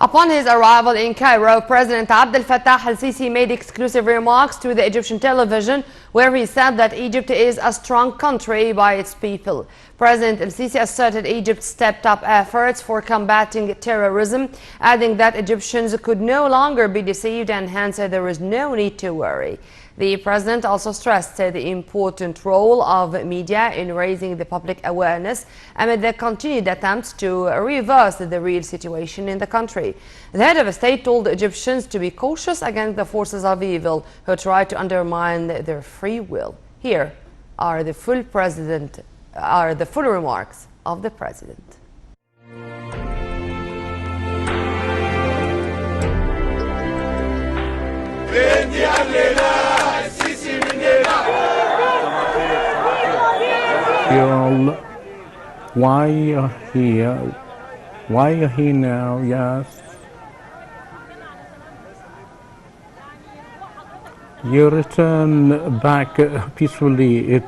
Upon his arrival in Cairo, President Abdel Fattah al-Sisi made exclusive remarks to the Egyptian television where he said that Egypt is a strong country by its people. President al-Sisi asserted Egypt stepped up efforts for combating terrorism, adding that Egyptians could no longer be deceived and hence there is no need to worry. The president also stressed the important role of media in raising the public awareness amid the continued attempts to reverse the real situation in the country. The head of the state told Egyptians to be cautious against the forces of evil who try to undermine their free will. Here are the full remarks of the president. Why you're here? Why you're here now? Yes. You return back peacefully. It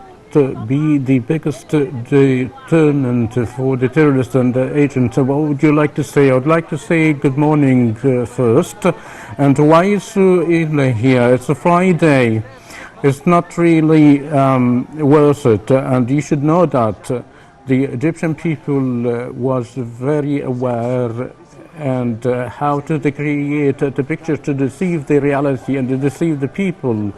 be the biggest deterrent for the terrorists and the agents. What would you like to say? I would like to say good morning first. And why is so early here? It's a Friday. It's not really worth it, and you should know that the Egyptian people was very aware and how to create the picture to deceive the reality and to deceive the people.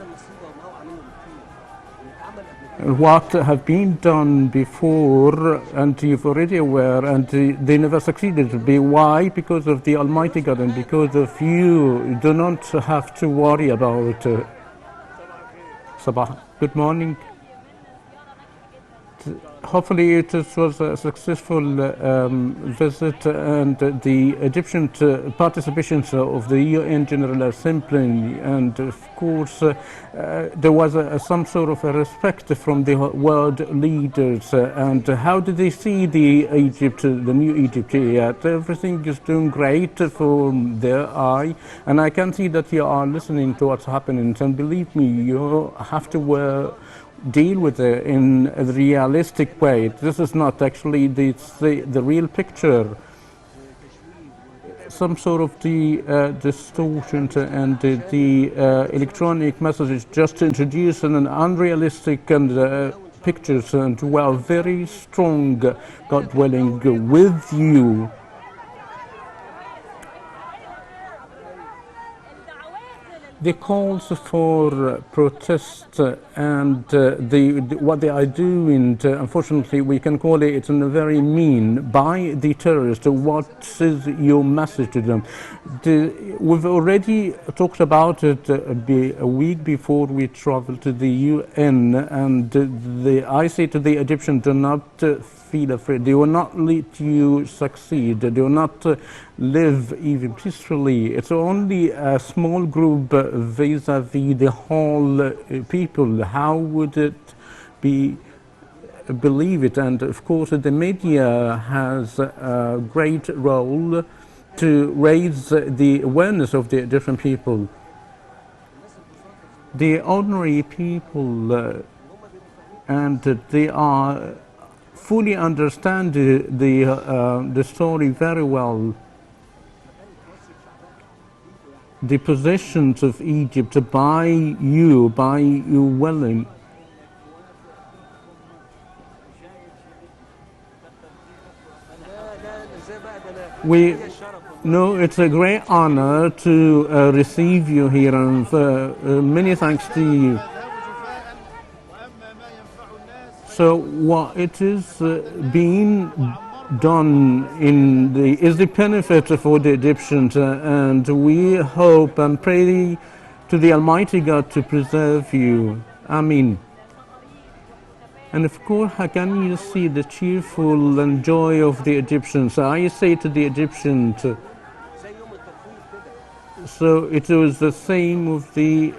What have been done before, and you're already aware, and they never succeeded. Why? Because of the Almighty God and because of you. You do not have to worry about Sabah. Good morning. Hopefully it was a successful visit, and the Egyptian participation of the UN General Assembly, and of course there was some sort of a respect from the world leaders. And how did they see the new Egypt yet? Everything is doing great from their eye, and I can see that you are listening to what's happening, and believe me, you have to deal with it in a realistic way. This is not actually the real picture. Some sort of the distortion and the electronic messages just to introduce an unrealistic and pictures, and we are very strong, God willing, with you. The calls for protest and what they are doing, unfortunately, we can call it very mean by the terrorists. What is your message to them? We've already talked about it a week before we traveled to the UN, and I say to the Egyptians, do not feel afraid. They will not let you succeed. They will not live even peacefully. It's only a small group vis-a-vis the whole people. How would it be? Believe it? And of course the media has a great role to raise the awareness of the different people. The ordinary people and they are fully understand the story very well. The possessions of Egypt by you willing. We know it's a great honor to receive you here, and many thanks to you. So what it is being done is the benefit for the Egyptians, and we hope and pray to the Almighty God to preserve you. Amen. And of course, how can you see the cheerful and joy of the Egyptians? I say to the Egyptians, so it was the same with the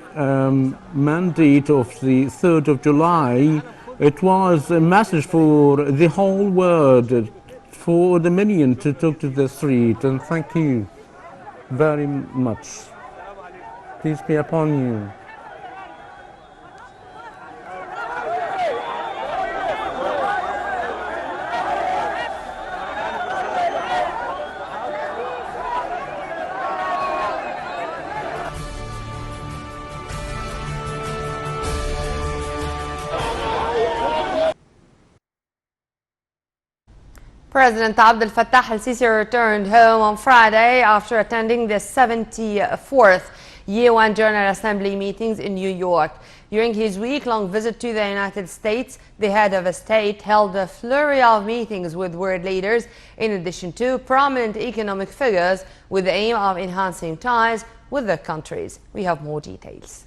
mandate of the 3rd of July. It was a message for the whole world, for the million to talk to the street. And thank you very much. Peace be upon you. President Abdel Fattah al-Sisi returned home on Friday after attending the 74th UN General Assembly meetings in New York. During his week-long visit to the United States, the head of a state held a flurry of meetings with world leaders, in addition to prominent economic figures, with the aim of enhancing ties with their countries. We have more details.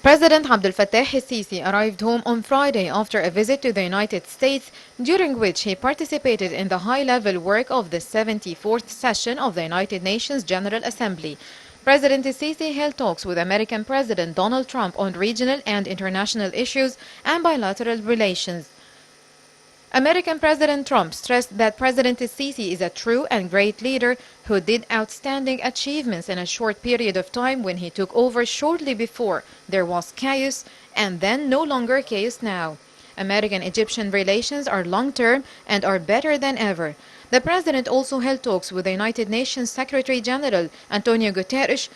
President Abdel Fattah al-Sisi arrived home on Friday after a visit to the United States, during which he participated in the high-level work of the 74th session of the United Nations General Assembly. President al-Sisi held talks with American President Donald Trump on regional and international issues and bilateral relations. American President Trump stressed that President al-Sisi is a true and great leader who did outstanding achievements in a short period of time when he took over shortly before there was chaos and then no longer chaos now. American-Egyptian relations are long-term and are better than ever. The President also held talks with the United Nations Secretary General Antonio Guterres,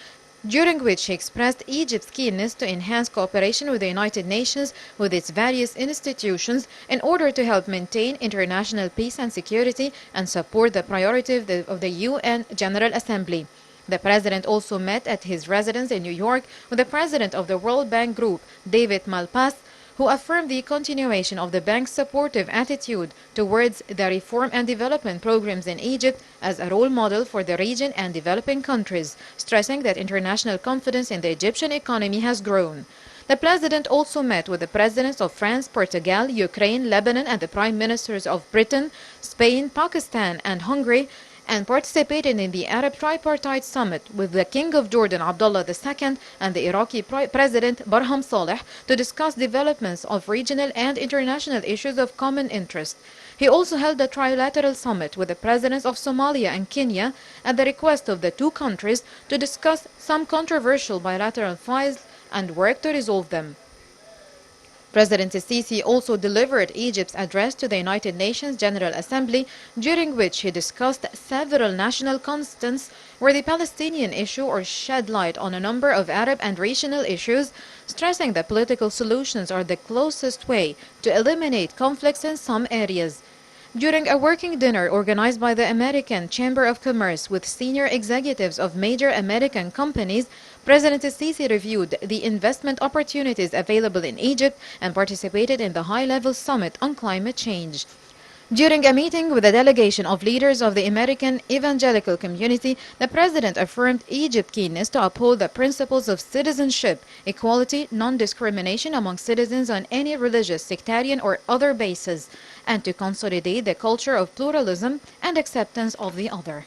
during which he expressed Egypt's keenness to enhance cooperation with the United Nations with its various institutions in order to help maintain international peace and security and support the priority of the UN General Assembly. The President also met at his residence in New York with the President of the World Bank Group, David Malpass, who affirmed the continuation of the bank's supportive attitude towards the reform and development programs in Egypt as a role model for the region and developing countries, stressing that international confidence in the Egyptian economy has grown. The President also met with the Presidents of France, Portugal, Ukraine, Lebanon, and the Prime Ministers of Britain, Spain, Pakistan, and Hungary, and participated in the Arab Tripartite Summit with the King of Jordan Abdullah II and the Iraqi President Barham Saleh to discuss developments of regional and international issues of common interest. He also held a trilateral summit with the presidents of Somalia and Kenya at the request of the two countries to discuss some controversial bilateral files and work to resolve them. President al-Sisi also delivered Egypt's address to the United Nations General Assembly, during which he discussed several national constants where the Palestinian issue or shed light on a number of Arab and regional issues, stressing that political solutions are the closest way to eliminate conflicts in some areas. During a working dinner organized by the American Chamber of Commerce with senior executives of major American companies, President al-Sisi reviewed the investment opportunities available in Egypt and participated in the high-level summit on climate change. During a meeting with a delegation of leaders of the American evangelical community, the President affirmed Egypt's keenness to uphold the principles of citizenship, equality, non-discrimination among citizens on any religious, sectarian, or other basis, and to consolidate the culture of pluralism and acceptance of the other.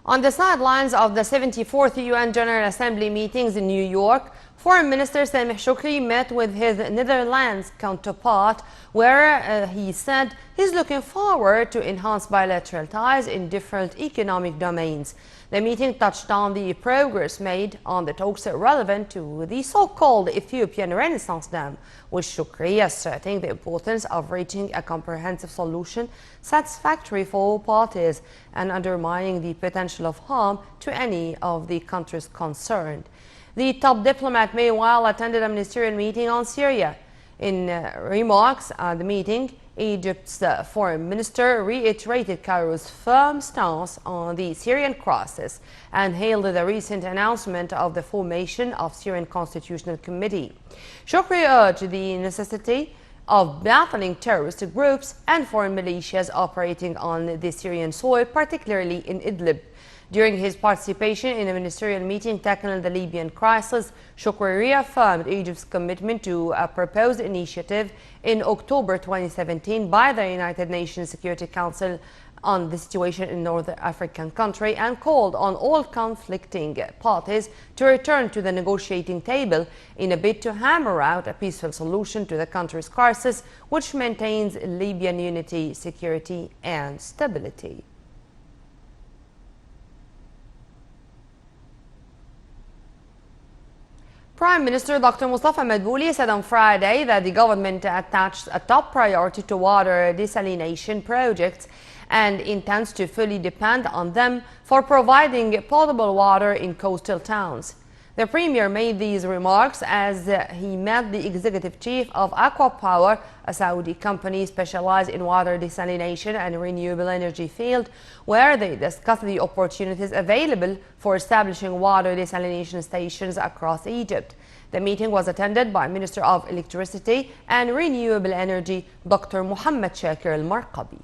On the sidelines of the 74th UN General Assembly meetings in New York, Foreign Minister Sameh Shoukry met with his Netherlands counterpart, where he said he's looking forward to enhance bilateral ties in different economic domains. The meeting touched on the progress made on the talks relevant to the so-called Ethiopian Renaissance Dam, with Shoukry asserting the importance of reaching a comprehensive solution satisfactory for all parties and undermining the potential of harm to any of the countries concerned. The top diplomat, meanwhile, attended a ministerial meeting on Syria. In remarks at the meeting, Egypt's foreign minister reiterated Cairo's firm stance on the Syrian crisis and hailed the recent announcement of the formation of Syrian Constitutional Committee. Shoukry urged the necessity of battling terrorist groups and foreign militias operating on the Syrian soil, particularly in Idlib. During his participation in a ministerial meeting tackling the Libyan crisis, Shoukry reaffirmed Egypt's commitment to a proposed initiative in October 2017 by the United Nations Security Council on the situation in North African country and called on all conflicting parties to return to the negotiating table in a bid to hammer out a peaceful solution to the country's crisis, which maintains Libyan unity, security, and stability. Prime Minister Dr. Mustafa Madbouli said on Friday that the government attached a top priority to water desalination projects and intends to fully depend on them for providing potable water in coastal towns. The Premier made these remarks as he met the executive chief of Aqua Power, a Saudi company specialized in water desalination and renewable energy field, where they discussed the opportunities available for establishing water desalination stations across Egypt. The meeting was attended by Minister of Electricity and Renewable Energy, Dr. Mohammed Shakir al-Marqabi.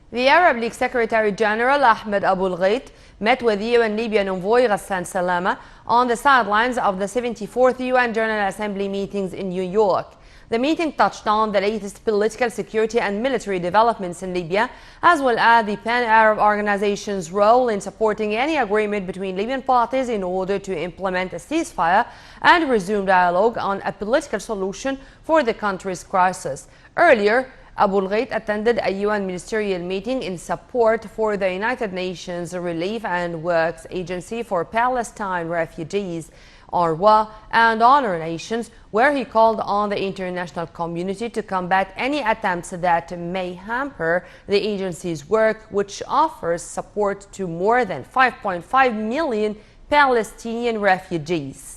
The Arab League Secretary General Ahmed Abul Ghait met with UN Libyan envoy Ghassan Salama on the sidelines of the 74th UN General Assembly meetings in New York. The meeting touched on the latest political, security and military developments in Libya, as well as the Pan-Arab Organization's role in supporting any agreement between Libyan parties in order to implement a ceasefire and resume dialogue on a political solution for the country's crisis. Earlier, Abul Ghait attended a UN ministerial meeting in support for the United Nations Relief and Works Agency for Palestine Refugees, UNRWA, and other nations, where he called on the international community to combat any attempts that may hamper the agency's work, which offers support to more than 5.5 million Palestinian refugees.